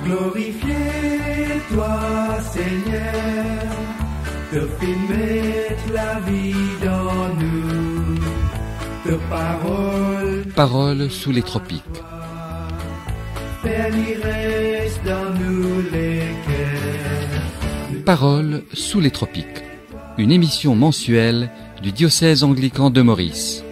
glorifier toi, Seigneur, te fais mettre la vie dans nous, te Paroles sous les tropiques. Père, il reste dans nous les cœurs. Paroles sous les tropiques. Une émission mensuelle du diocèse anglican de Maurice.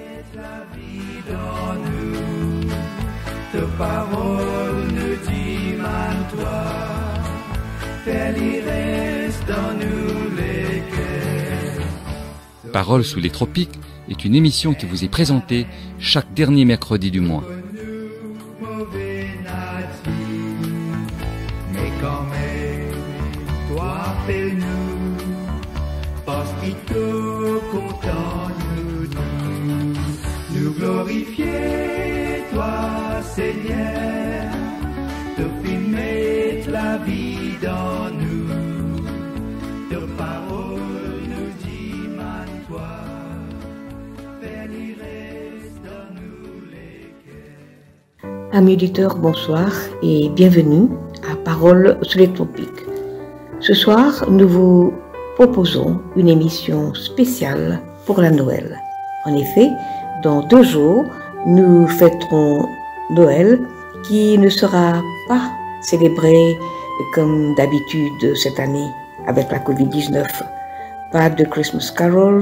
Te parole ne dit mal toi, Père, il reste dans nous les cœurs. Paroles sous les tropiques est une émission qui vous est présentée chaque dernier mercredi du mois. Mais quand même, toi appelle-nous, parce qu'il te content nous glorifier, toi, Seigneur, te fais mettre la vie dans nous, te parole nous dit mal toi, Père, il reste dans nous les cœurs. Amis auditeurs, bonsoir et bienvenue à Paroles sous les tropiques. Ce soir, nous vous proposons une émission spéciale pour la Noël. En effet, dans 2 jours, nous fêterons Noël qui ne sera pas célébré comme d'habitude cette année avec la Covid-19. Pas de Christmas carols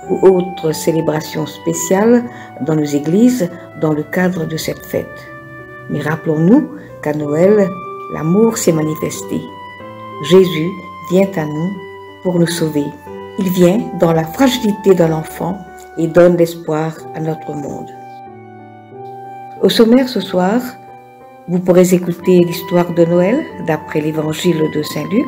ou autres célébrations spéciales dans nos églises dans le cadre de cette fête. Mais rappelons-nous qu'à Noël, l'amour s'est manifesté. Jésus vient à nous pour nous sauver. Il vient dans la fragilité d'un enfant et donne l'espoir à notre monde. Au sommaire ce soir, vous pourrez écouter l'histoire de Noël d'après l'évangile de Saint Luc.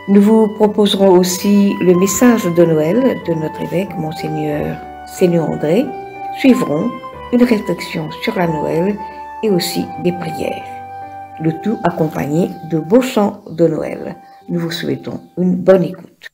Nous vous proposerons aussi le message de Noël de notre évêque, Monseigneur Seigneur André. Suivront une réflexion sur la Noël et aussi des prières. Le tout accompagné de beaux chants de Noël. Nous vous souhaitons une bonne écoute.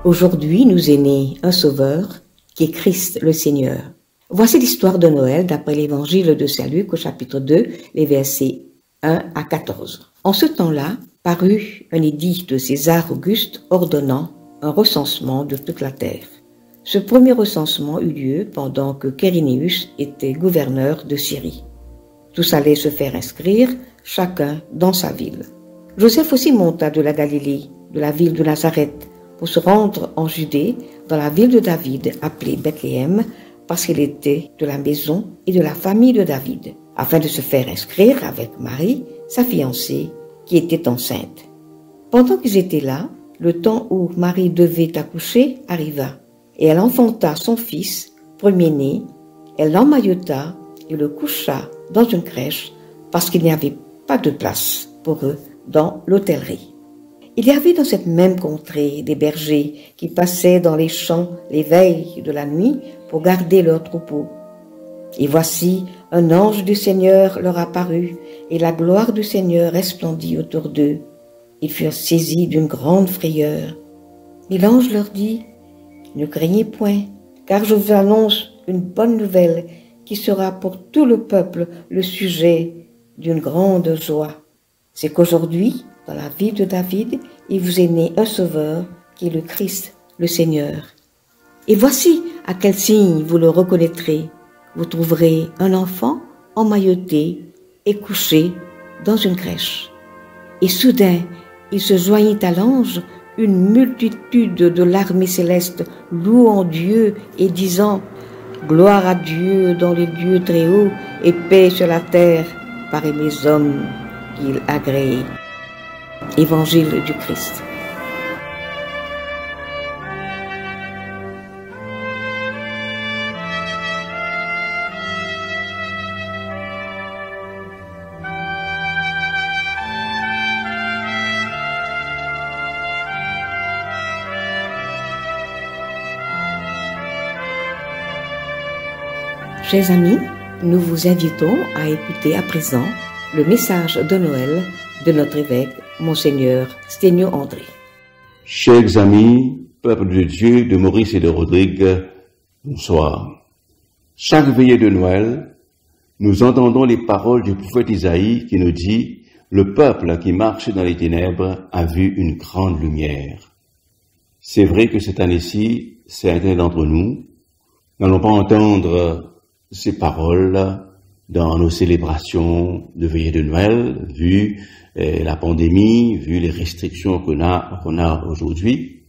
Aujourd'hui nous est né un sauveur qui est Christ le Seigneur. Voici l'histoire de Noël d'après l'évangile de Saint Luc au chapitre 2, les versets 1 à 14. En ce temps-là, parut un édit de César Auguste ordonnant un recensement de toute la terre. Ce premier recensement eut lieu pendant que Quirinius était gouverneur de Syrie. Tous allaient se faire inscrire, chacun dans sa ville. Joseph aussi monta de la Galilée, de la ville de Nazareth, pour se rendre en Judée, dans la ville de David, appelée Bethléem, parce qu'il était de la maison et de la famille de David, afin de se faire inscrire avec Marie, sa fiancée, qui était enceinte. Pendant qu'ils étaient là, le temps où Marie devait accoucher arriva, et elle enfanta son fils, premier-né, elle l'emmaillota et le coucha dans une crèche, parce qu'il n'y avait pas de place pour eux dans l'hôtellerie. Il y avait dans cette même contrée des bergers qui passaient dans les champs les veilles de la nuit pour garder leurs troupeaux. Et voici, un ange du Seigneur leur apparut, et la gloire du Seigneur resplendit autour d'eux. Ils furent saisis d'une grande frayeur. Mais l'ange leur dit, « Ne craignez point, car je vous annonce une bonne nouvelle qui sera pour tout le peuple le sujet d'une grande joie. C'est qu'aujourd'hui, dans la ville de David, il vous est né un sauveur qui est le Christ, le Seigneur. Et voici à quel signe vous le reconnaîtrez. Vous trouverez un enfant emmailloté et couché dans une crèche. » Et soudain, il se joignit à l'ange une multitude de l'armée céleste louant Dieu et disant « Gloire à Dieu dans les lieux très hauts et paix sur la terre parmi les hommes qu'il agrée. » Évangile du Christ. Chers amis, nous vous invitons à écouter à présent le message de Noël de notre évêque, Monseigneur Sténio André. Chers amis, peuple de Dieu, de Maurice et de Rodrigue, bonsoir. Chaque veillée de Noël, nous entendons les paroles du prophète Isaïe qui nous dit « Le peuple qui marche dans les ténèbres a vu une grande lumière ». C'est vrai que cette année-ci, certains d'entre nous n'allons pas entendre ces paroles dans nos célébrations de veillée de Noël, vu la pandémie, vu les restrictions qu'on a aujourd'hui.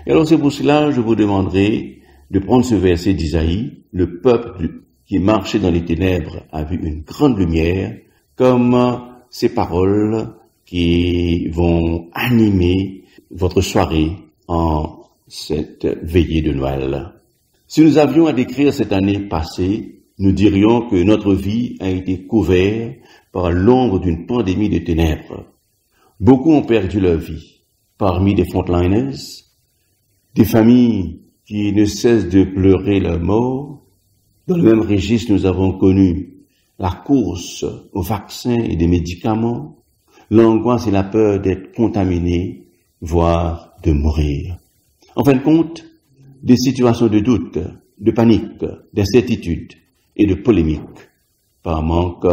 Et alors c'est pour cela, je vous demanderai de prendre ce verset d'Isaïe, « Le peuple qui marchait dans les ténèbres a vu une grande lumière », comme ces paroles qui vont animer votre soirée en cette veillée de Noël. Si nous avions à décrire cette année passée, nous dirions que notre vie a été couverte par l'ombre d'une pandémie de ténèbres. Beaucoup ont perdu leur vie. Parmi les frontliners, des familles qui ne cessent de pleurer leur mort. Dans le même registre, nous avons connu la course aux vaccins et des médicaments, l'angoisse et la peur d'être contaminés, voire de mourir. En fin de compte, des situations de doute, de panique, d'incertitude et de polémique par manque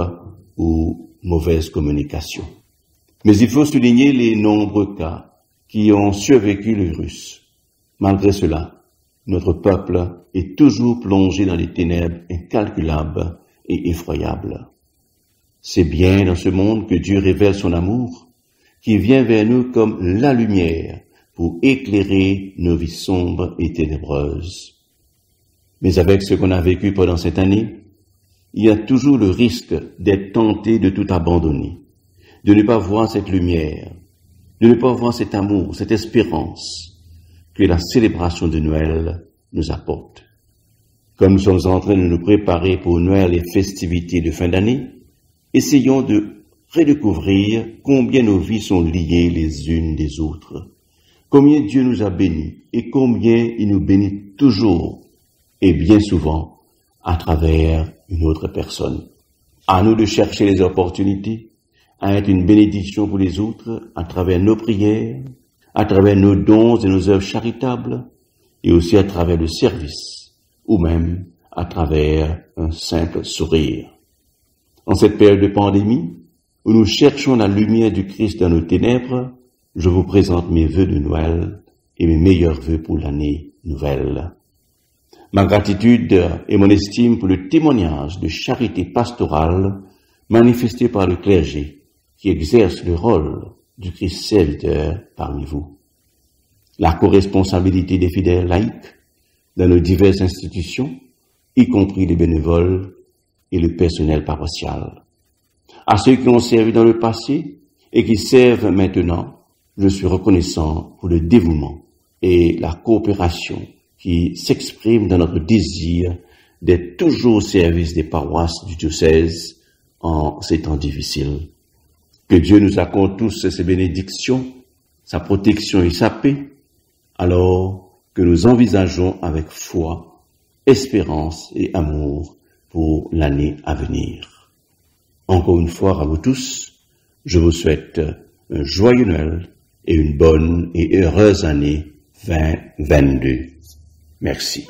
ou mauvaise communication. Mais il faut souligner les nombreux cas qui ont survécu le virus. Malgré cela, notre peuple est toujours plongé dans des ténèbres incalculables et effroyables. C'est bien dans ce monde que Dieu révèle son amour, qui vient vers nous comme la lumière pour éclairer nos vies sombres et ténébreuses. Mais avec ce qu'on a vécu pendant cette année, il y a toujours le risque d'être tenté de tout abandonner, de ne pas voir cette lumière, de ne pas voir cet amour, cette espérance que la célébration de Noël nous apporte. Comme nous sommes en train de nous préparer pour Noël et festivités de fin d'année, essayons de redécouvrir combien nos vies sont liées les unes des autres, combien Dieu nous a bénis et combien il nous bénit toujours et bien souvent à travers une autre personne. À nous de chercher les opportunités, à être une bénédiction pour les autres à travers nos prières, à travers nos dons et nos œuvres charitables, et aussi à travers le service, ou même à travers un simple sourire. En cette période de pandémie, où nous cherchons la lumière du Christ dans nos ténèbres, je vous présente mes vœux de Noël et mes meilleurs vœux pour l'année nouvelle. Ma gratitude et mon estime pour le témoignage de charité pastorale manifesté par le clergé qui exerce le rôle du Christ serviteur parmi vous. La co-responsabilité des fidèles laïcs dans nos diverses institutions, y compris les bénévoles et le personnel paroissial. À ceux qui ont servi dans le passé et qui servent maintenant, je suis reconnaissant pour le dévouement et la coopération qui s'expriment dans notre désir d'être toujours au service des paroisses du diocèse en ces temps difficiles. Que Dieu nous accorde tous ses bénédictions, sa protection et sa paix, alors que nous envisageons avec foi, espérance et amour pour l'année à venir. Encore une fois, à vous tous, je vous souhaite un joyeux Noël et une bonne et heureuse année 2022. Merci.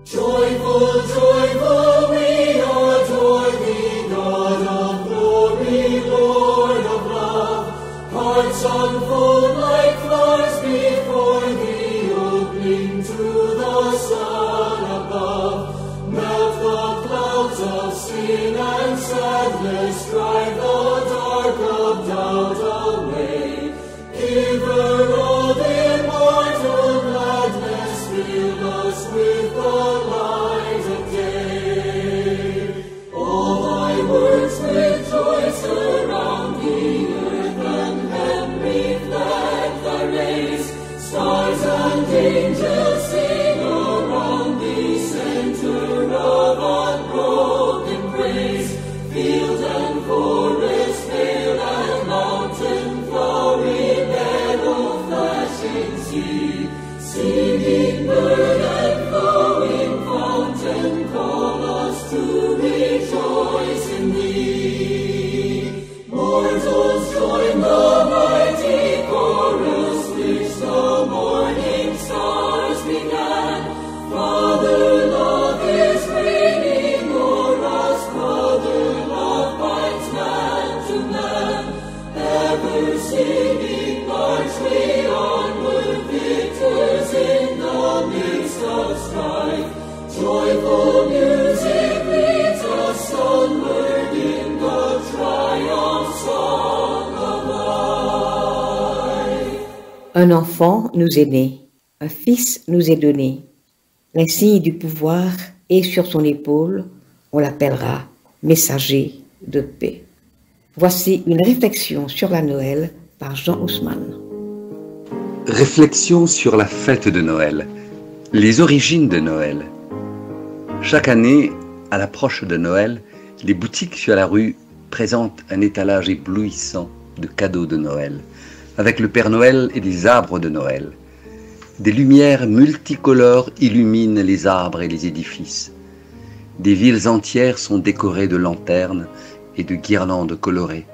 Joyful, joyful, we adore thee, God of glory, Lord of love. Hearts unfold like flowers before thee, opening to the sun above. Melt the clouds of sin and sadness, drive the dark of doubt away. Giver of immortal gladness, fill us with the light of day. All thy works with joy surround thee, earth and heaven reflect thy rays. Stars and angels sing around thee, center of unbroken praise. Field and forest, vale and mountain, flowering meadow, flashing sea. Singing bird and flowing fountain, call us to rejoice in thee. Mortals join the mighty chorus which the morning stars began. Father love is reigning o'er us, brother love binds man to man. Ever singing march we onward, victors in the midst of strife. Joyful music leads us onward in the triumph song of life. Un enfant nous est né, un fils nous est donné. L'insigne du pouvoir est sur son épaule, on l'appellera messager de paix. Voici une réflexion sur la Noël par Jean Haussmann. Réflexion sur la fête de Noël, les origines de Noël. Chaque année, à l'approche de Noël, les boutiques sur la rue présentent un étalage éblouissant de cadeaux de Noël, avec le Père Noël et des arbres de Noël. Des lumières multicolores illuminent les arbres et les édifices. Des villes entières sont décorées de lanternes et de guirlandes colorées.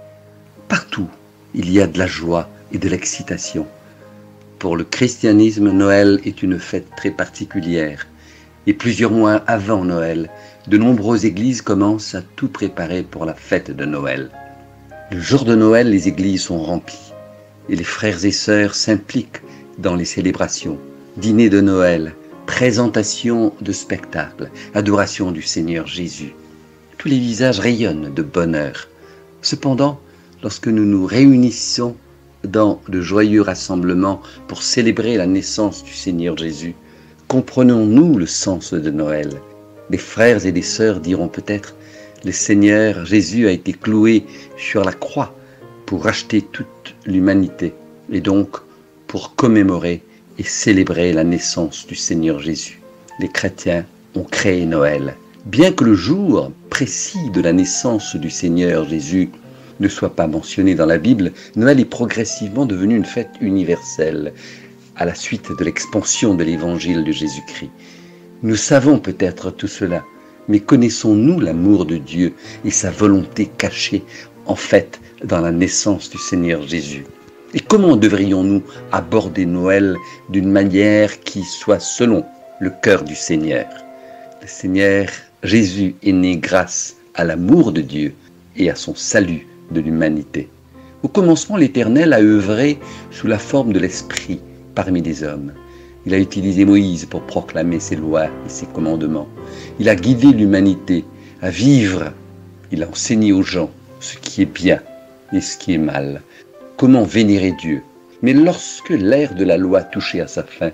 Partout, il y a de la joie et de l'excitation. Pour le christianisme, Noël est une fête très particulière. Et plusieurs mois avant Noël, de nombreuses églises commencent à tout préparer pour la fête de Noël. Le jour de Noël, les églises sont remplies et les frères et sœurs s'impliquent dans les célébrations. Dîner de Noël, présentation de spectacles, adoration du Seigneur Jésus. Tous les visages rayonnent de bonheur. Cependant, lorsque nous nous réunissons dans de joyeux rassemblements pour célébrer la naissance du Seigneur Jésus, comprenons-nous le sens de Noël? Des frères et des sœurs diront peut-être « Le Seigneur Jésus a été cloué sur la croix pour racheter toute l'humanité et donc pour commémorer et célébrer la naissance du Seigneur Jésus. » Les chrétiens ont créé Noël. Bien que le jour précis de la naissance du Seigneur Jésus ne soit pas mentionné dans la Bible, Noël est progressivement devenu une fête universelle à la suite de l'expansion de l'évangile de Jésus-Christ. Nous savons peut-être tout cela, mais connaissons-nous l'amour de Dieu et sa volonté cachée, en fait, dans la naissance du Seigneur Jésus? Et comment devrions-nous aborder Noël d'une manière qui soit selon le cœur du Seigneur. Le Seigneur Jésus est né grâce à l'amour de Dieu et à son salut de l'humanité. Au commencement, l'Éternel a œuvré sous la forme de l'Esprit parmi les hommes. Il a utilisé Moïse pour proclamer ses lois et ses commandements. Il a guidé l'humanité à vivre. Il a enseigné aux gens ce qui est bien et ce qui est mal. Comment vénérer Dieu. Mais lorsque l'ère de la loi touchait à sa fin,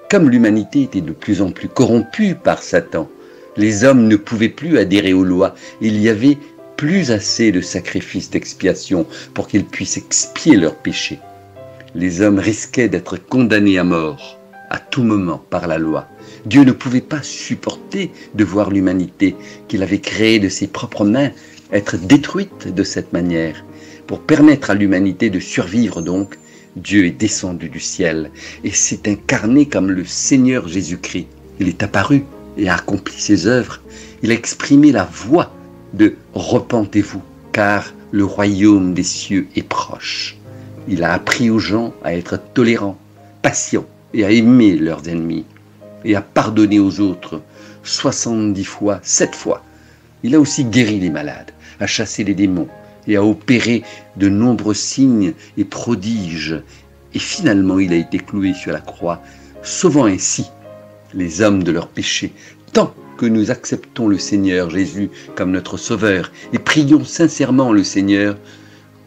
comme l'humanité était de plus en plus corrompue par Satan, les hommes ne pouvaient plus adhérer aux lois. Il y avait plus assez de sacrifices d'expiation pour qu'ils puissent expier leurs péchés. Les hommes risquaient d'être condamnés à mort à tout moment par la loi. Dieu ne pouvait pas supporter de voir l'humanité qu'il avait créée de ses propres mains être détruite de cette manière. Pour permettre à l'humanité de survivre donc, Dieu est descendu du ciel et s'est incarné comme le Seigneur Jésus-Christ. Il est apparu et a accompli ses œuvres. Il a exprimé la voix de « Repentez-vous, car le royaume des cieux est proche ». Il a appris aux gens à être tolérants, patients et à aimer leurs ennemis et à pardonner aux autres 70 fois, 7 fois. Il a aussi guéri les malades, a chassé les démons et a opéré de nombreux signes et prodiges. Et finalement, il a été cloué sur la croix, sauvant ainsi les hommes de leurs péchés. Tant que nous acceptons le Seigneur Jésus comme notre Sauveur et prions sincèrement le Seigneur,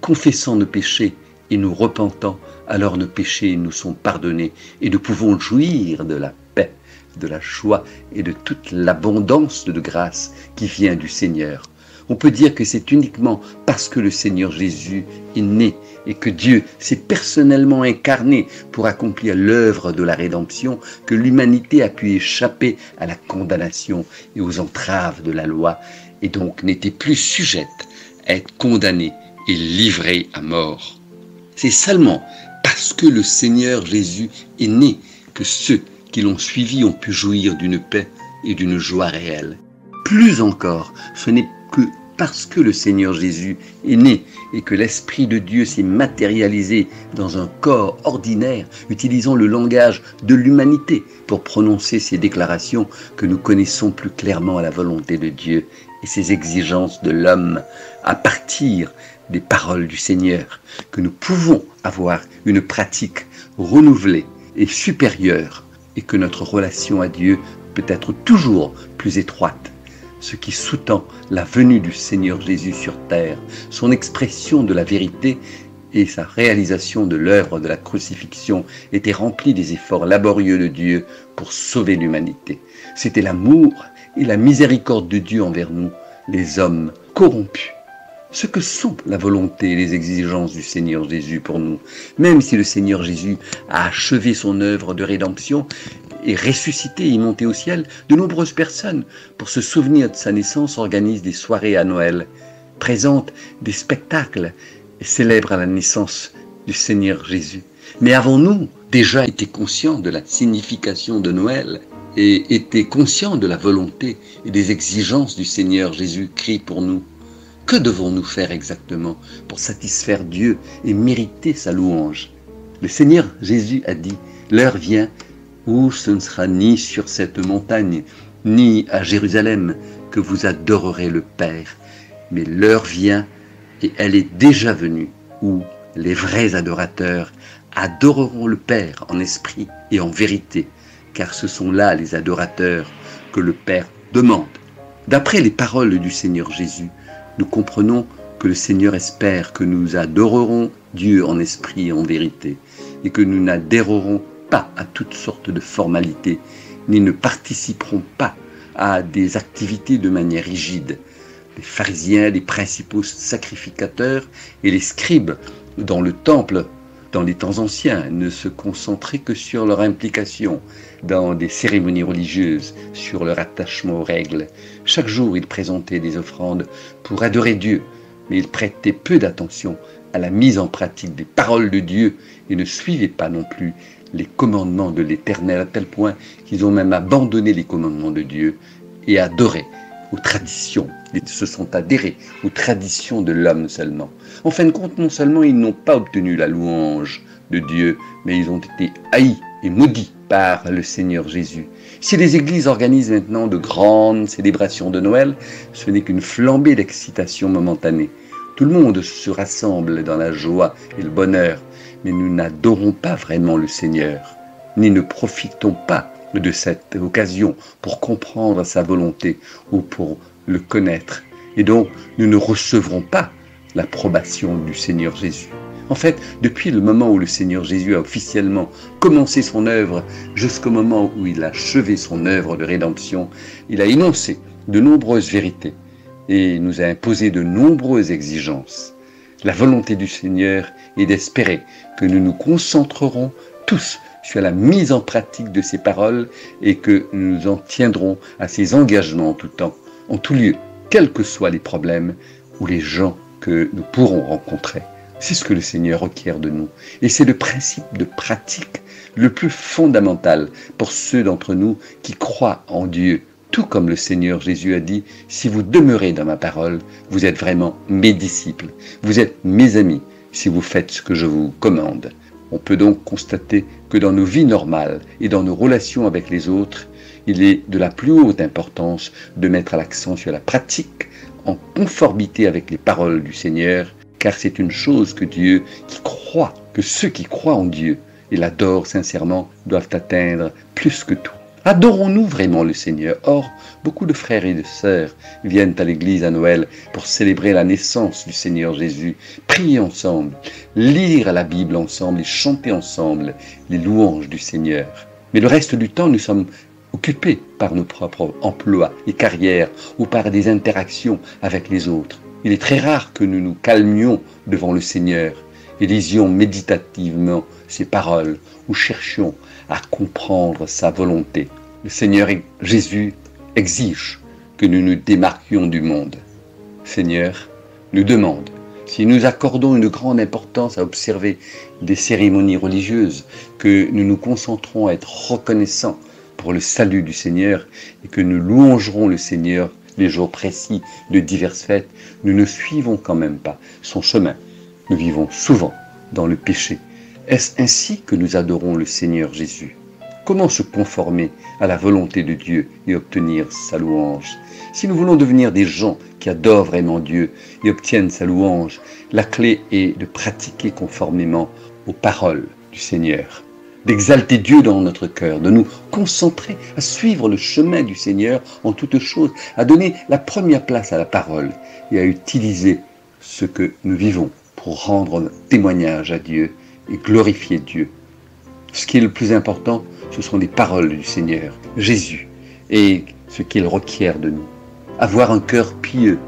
confessant nos péchés et nous repentant, alors nos péchés nous sont pardonnés et nous pouvons jouir de la paix, de la joie et de toute l'abondance de grâce qui vient du Seigneur. On peut dire que c'est uniquement parce que le Seigneur Jésus est né et que Dieu s'est personnellement incarné pour accomplir l'œuvre de la rédemption que l'humanité a pu échapper à la condamnation et aux entraves de la loi et donc n'était plus sujette à être condamnée et livrée à mort. C'est seulement parce que le Seigneur Jésus est né que ceux qui l'ont suivi ont pu jouir d'une paix et d'une joie réelle. Plus encore, ce n'est que parce que le Seigneur Jésus est né et que l'Esprit de Dieu s'est matérialisé dans un corps ordinaire, utilisant le langage de l'humanité pour prononcer ces déclarations que nous connaissons plus clairement la volonté de Dieu et ses exigences de l'homme à partir des paroles du Seigneur, que nous pouvons avoir une pratique renouvelée et supérieure et que notre relation à Dieu peut être toujours plus étroite. Ce qui sous-tend la venue du Seigneur Jésus sur terre, son expression de la vérité et sa réalisation de l'œuvre de la crucifixion était remplie des efforts laborieux de Dieu pour sauver l'humanité. C'était l'amour et la miséricorde de Dieu envers nous, les hommes corrompus. Ce que sont la volonté et les exigences du Seigneur Jésus pour nous. Même si le Seigneur Jésus a achevé son œuvre de rédemption et ressuscité et monté au ciel, de nombreuses personnes, pour se souvenir de sa naissance, organisent des soirées à Noël, présentent des spectacles et célèbrent la naissance du Seigneur Jésus. Mais avons-nous déjà été conscients de la signification de Noël et été conscients de la volonté et des exigences du Seigneur Jésus-Christ pour nous? Que devons-nous faire exactement pour satisfaire Dieu et mériter sa louange? Le Seigneur Jésus a dit, « L'heure vient où ce ne sera ni sur cette montagne, ni à Jérusalem que vous adorerez le Père, mais l'heure vient, et elle est déjà venue, où les vrais adorateurs adoreront le Père en esprit et en vérité, car ce sont là les adorateurs que le Père demande. » D'après les paroles du Seigneur Jésus, nous comprenons que le Seigneur espère que nous adorerons Dieu en esprit et en vérité, et que nous n'adhérerons pas à toutes sortes de formalités, ni ne participeront pas à des activités de manière rigide. Les pharisiens, les principaux sacrificateurs et les scribes dans le temple, dans les temps anciens, ne se concentraient que sur leur implication dans des cérémonies religieuses, sur leur attachement aux règles. Chaque jour, ils présentaient des offrandes pour adorer Dieu, mais ils prêtaient peu d'attention à la mise en pratique des paroles de Dieu et ne suivaient pas non plus les commandements de l'Éternel, à tel point qu'ils ont même abandonné les commandements de Dieu et adoré aux traditions. Ils se sont adhérés aux traditions de l'homme seulement. En fin de compte, non seulement ils n'ont pas obtenu la louange de Dieu, mais ils ont été haïs et maudits par par le Seigneur Jésus. Si les églises organisent maintenant de grandes célébrations de Noël, ce n'est qu'une flambée d'excitation momentanée. Tout le monde se rassemble dans la joie et le bonheur, mais nous n'adorons pas vraiment le Seigneur, ni ne profitons pas de cette occasion pour comprendre sa volonté ou pour le connaître. Et donc, nous ne recevrons pas l'approbation du Seigneur Jésus. En fait, depuis le moment où le Seigneur Jésus a officiellement commencé son œuvre jusqu'au moment où il a achevé son œuvre de rédemption, il a énoncé de nombreuses vérités et nous a imposé de nombreuses exigences. La volonté du Seigneur est d'espérer que nous nous concentrerons tous sur la mise en pratique de ces paroles et que nous nous en tiendrons à ces engagements en tout temps, en tout lieu, quels que soient les problèmes ou les gens que nous pourrons rencontrer. C'est ce que le Seigneur requiert de nous. Et c'est le principe de pratique le plus fondamental pour ceux d'entre nous qui croient en Dieu. Tout comme le Seigneur Jésus a dit, si vous demeurez dans ma parole, vous êtes vraiment mes disciples. Vous êtes mes amis si vous faites ce que je vous commande. On peut donc constater que dans nos vies normales et dans nos relations avec les autres, il est de la plus haute importance de mettre l'accent sur la pratique en conformité avec les paroles du Seigneur, car c'est une chose que Dieu qui croit, que ceux qui croient en Dieu et l'adorent sincèrement doivent atteindre plus que tout. Adorons-nous vraiment le Seigneur? Or, beaucoup de frères et de sœurs viennent à l'église à Noël pour célébrer la naissance du Seigneur Jésus, prier ensemble, lire la Bible ensemble et chanter ensemble les louanges du Seigneur. Mais le reste du temps, nous sommes occupés par nos propres emplois et carrières ou par des interactions avec les autres. Il est très rare que nous nous calmions devant le Seigneur et lisions méditativement ses paroles ou cherchions à comprendre sa volonté. Le Seigneur Jésus exige que nous nous démarquions du monde. Le Seigneur nous demande, si nous accordons une grande importance à observer des cérémonies religieuses, que nous nous concentrons à être reconnaissants pour le salut du Seigneur et que nous louangerons le Seigneur les jours précis de diverses fêtes, nous ne suivons quand même pas son chemin. Nous vivons souvent dans le péché. Est-ce ainsi que nous adorons le Seigneur Jésus? Comment se conformer à la volonté de Dieu et obtenir sa louange? Si nous voulons devenir des gens qui adorent vraiment Dieu et obtiennent sa louange, la clé est de pratiquer conformément aux paroles du Seigneur, d'exalter Dieu dans notre cœur, de nous concentrer à suivre le chemin du Seigneur en toutes choses, à donner la première place à la parole et à utiliser ce que nous vivons pour rendre témoignage à Dieu et glorifier Dieu. Ce qui est le plus important, ce sont les paroles du Seigneur, Jésus, et ce qu'il requiert de nous. Avoir un cœur pieux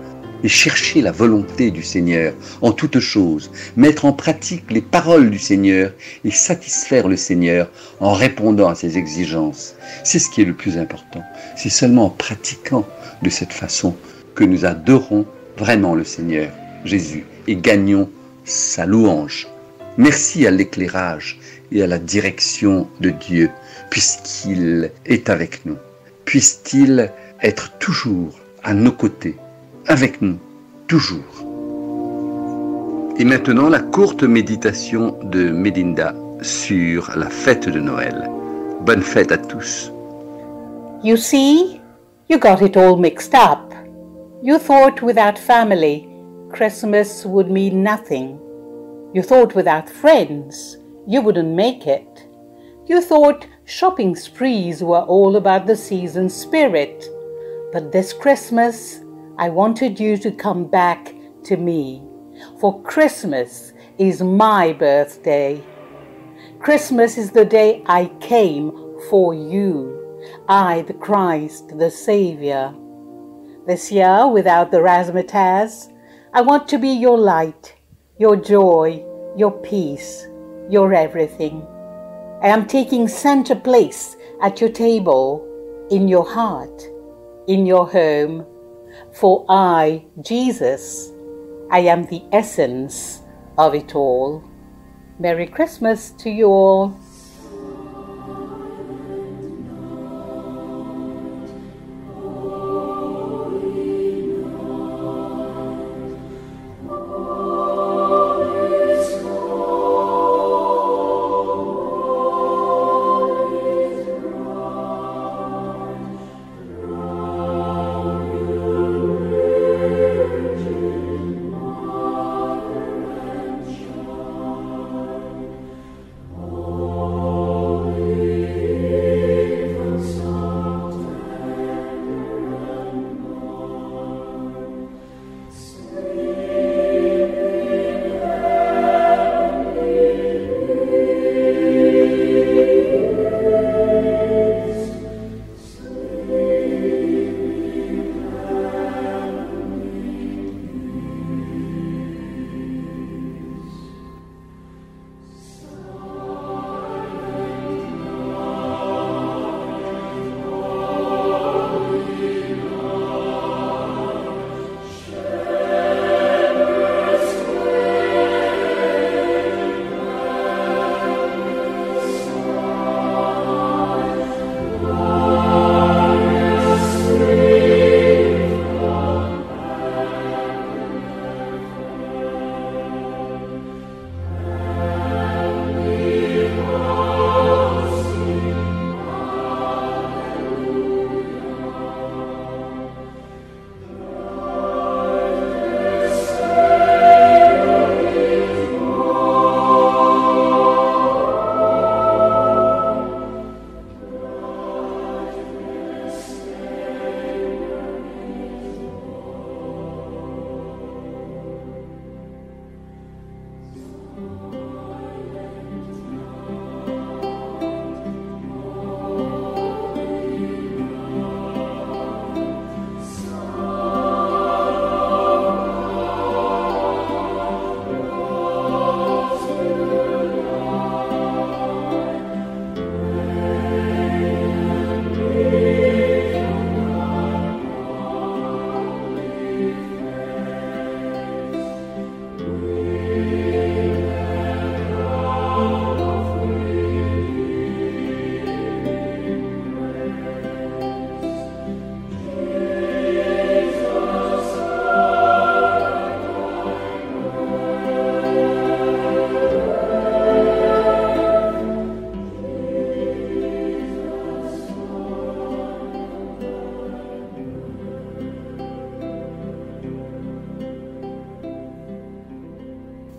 et chercher la volonté du Seigneur en toutes choses, mettre en pratique les paroles du Seigneur et satisfaire le Seigneur en répondant à ses exigences. C'est ce qui est le plus important. C'est seulement en pratiquant de cette façon que nous adorons vraiment le Seigneur, Jésus, et gagnons sa louange. Merci à l'éclairage et à la direction de Dieu, puisqu'il est avec nous. Puisse-t-il être toujours à nos côtés, avec nous, toujours. Et maintenant, la courte méditation de Melinda sur la fête de Noël. Bonne fête à tous. You see, you got it all mixed up. You thought without family, Christmas would mean nothing. You thought without friends, you wouldn't make it. You thought shopping sprees were all about the season spirit. But this Christmas, I wanted you to come back to me. For Christmas is my birthday. Christmas is the day I came for you. I, the Christ, the Savior. This year, without the razzmatazz, I want to be your light, your joy, your peace, your everything. I am taking center place at your table, in your heart, in your home. For I, Jesus, I am the essence of it all. Merry Christmas to you all.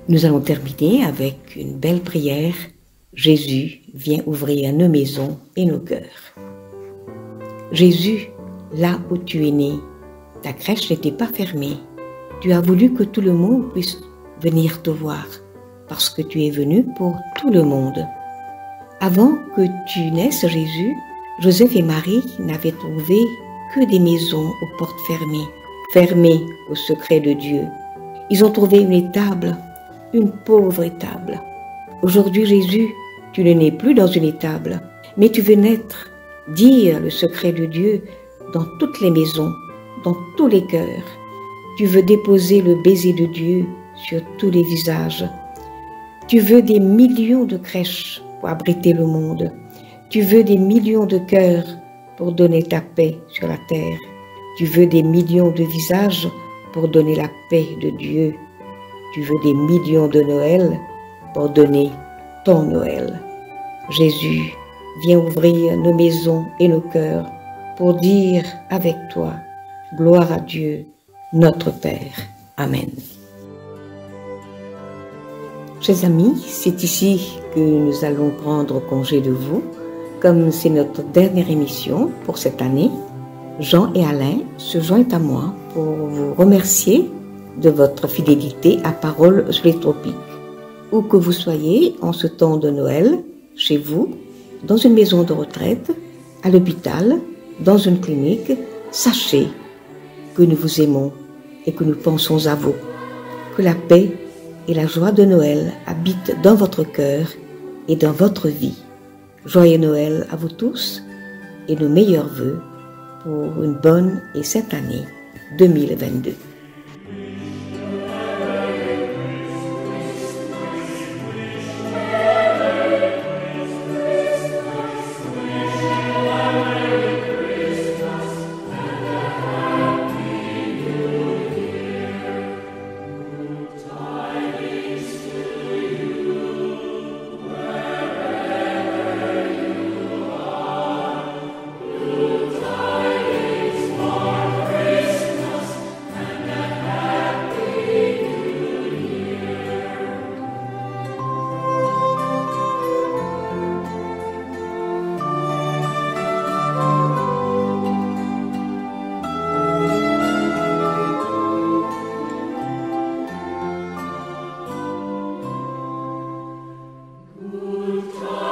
Nous allons terminer avec une belle prière. Jésus, viens ouvrir nos maisons et nos cœurs. Jésus, là où tu es né, ta crèche n'était pas fermée. Tu as voulu que tout le monde puisse venir te voir, parce que tu es venu pour tout le monde. Avant que tu naisses, Jésus, Joseph et Marie n'avaient trouvé que des maisons aux portes fermées au secret de Dieu. Ils ont trouvé une étable, une pauvre étable. Aujourd'hui, Jésus, tu ne nais plus dans une étable, mais tu veux naître, dire le secret de Dieu dans toutes les maisons, dans tous les cœurs. Tu veux déposer le baiser de Dieu sur tous les visages. Tu veux des millions de crèches pour abriter le monde. Tu veux des millions de cœurs pour donner ta paix sur la terre. Tu veux des millions de visages pour donner la paix de Dieu. Tu veux des millions de Noël pour donner ton Noël. Jésus, viens ouvrir nos maisons et nos cœurs pour dire avec toi, gloire à Dieu, notre Père. Amen. Chers amis, c'est ici que nous allons prendre congé de vous. Comme c'est notre dernière émission pour cette année, Jean et Alain se joignent à moi pour vous remercier de votre fidélité à Paroles sur les tropiques. Où que vous soyez en ce temps de Noël, chez vous, dans une maison de retraite, à l'hôpital, dans une clinique, sachez que nous vous aimons et que nous pensons à vous. Que la paix et la joie de Noël habitent dans votre cœur et dans votre vie. Joyeux Noël à vous tous et nos meilleurs vœux pour une bonne et sainte année 2022. Good